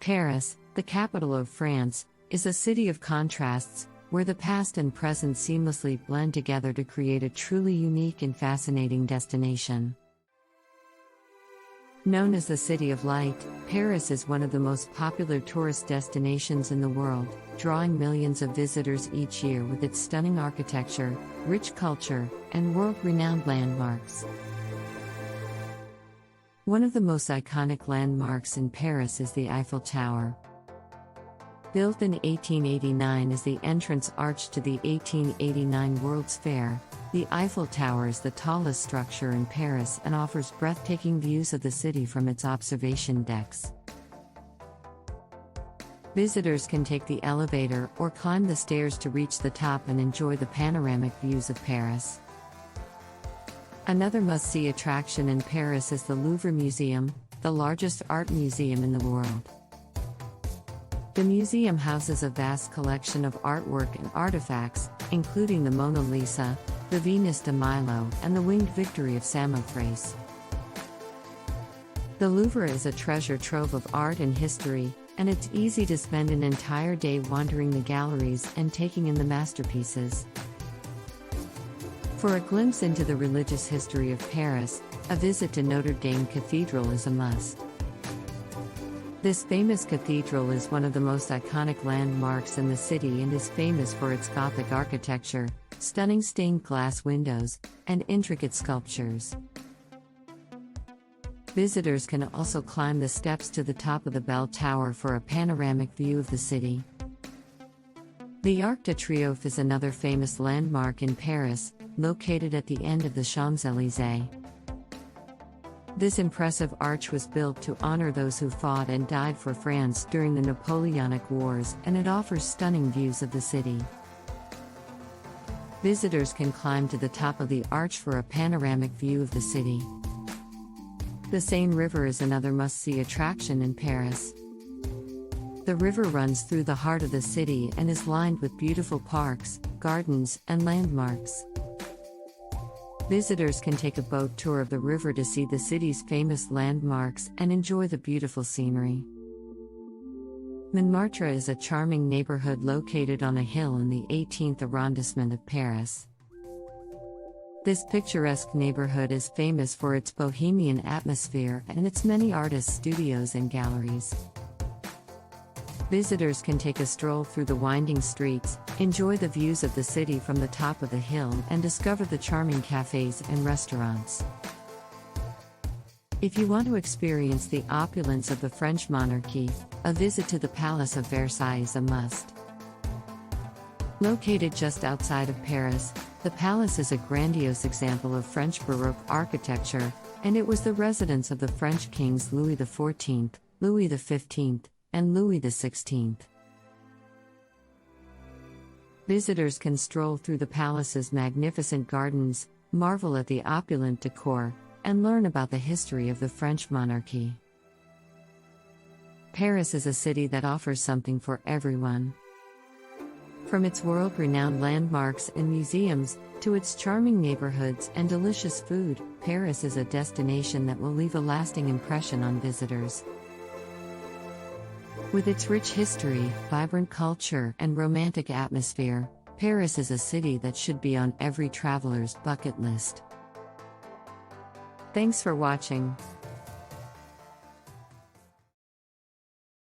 Paris, the capital of France, is a city of contrasts, where the past and present seamlessly blend together to create a truly unique and fascinating destination. Known as the City of Light, Paris is one of the most popular tourist destinations in the world, drawing millions of visitors each year with its stunning architecture, rich culture, and world-renowned landmarks. One of the most iconic landmarks in Paris is the Eiffel Tower. Built in 1889 as the entrance arch to the 1889 World's Fair, the Eiffel Tower is the tallest structure in Paris and offers breathtaking views of the city from its observation decks. Visitors can take the elevator or climb the stairs to reach the top and enjoy the panoramic views of Paris. Another must-see attraction in Paris is the Louvre Museum, the largest art museum in the world. The museum houses a vast collection of artwork and artifacts, including the Mona Lisa, the Venus de Milo, and the Winged Victory of Samothrace. The Louvre is a treasure trove of art and history, and it's easy to spend an entire day wandering the galleries and taking in the masterpieces. For a glimpse into the religious history of Paris, a visit to Notre Dame Cathedral is a must. This famous cathedral is one of the most iconic landmarks in the city and is famous for its Gothic architecture, stunning stained glass windows, and intricate sculptures. Visitors can also climb the steps to the top of the bell tower for a panoramic view of the city. The Arc de Triomphe is another famous landmark in Paris, located at the end of the Champs-Élysées. This impressive arch was built to honor those who fought and died for France during the Napoleonic Wars, and it offers stunning views of the city. Visitors can climb to the top of the arch for a panoramic view of the city. The Seine River is another must-see attraction in Paris. The river runs through the heart of the city and is lined with beautiful parks, gardens, and landmarks. Visitors can take a boat tour of the river to see the city's famous landmarks and enjoy the beautiful scenery. Montmartre is a charming neighborhood located on a hill in the 18th arrondissement of Paris. This picturesque neighborhood is famous for its bohemian atmosphere and its many artist studios and galleries. Visitors can take a stroll through the winding streets, enjoy the views of the city from the top of the hill, and discover the charming cafes and restaurants. If you want to experience the opulence of the French monarchy, a visit to the Palace of Versailles is a must. Located just outside of Paris, the palace is a grandiose example of French Baroque architecture, and it was the residence of the French kings Louis XIV, Louis XV, and Louis XVI. Visitors can stroll through the palace's magnificent gardens, marvel at the opulent decor, and learn about the history of the French monarchy. Paris is a city that offers something for everyone. From its world-renowned landmarks and museums, to its charming neighborhoods and delicious food, Paris is a destination that will leave a lasting impression on visitors. With its rich history, vibrant culture, and romantic atmosphere, Paris is a city that should be on every traveler's bucket list. Thanks for watching.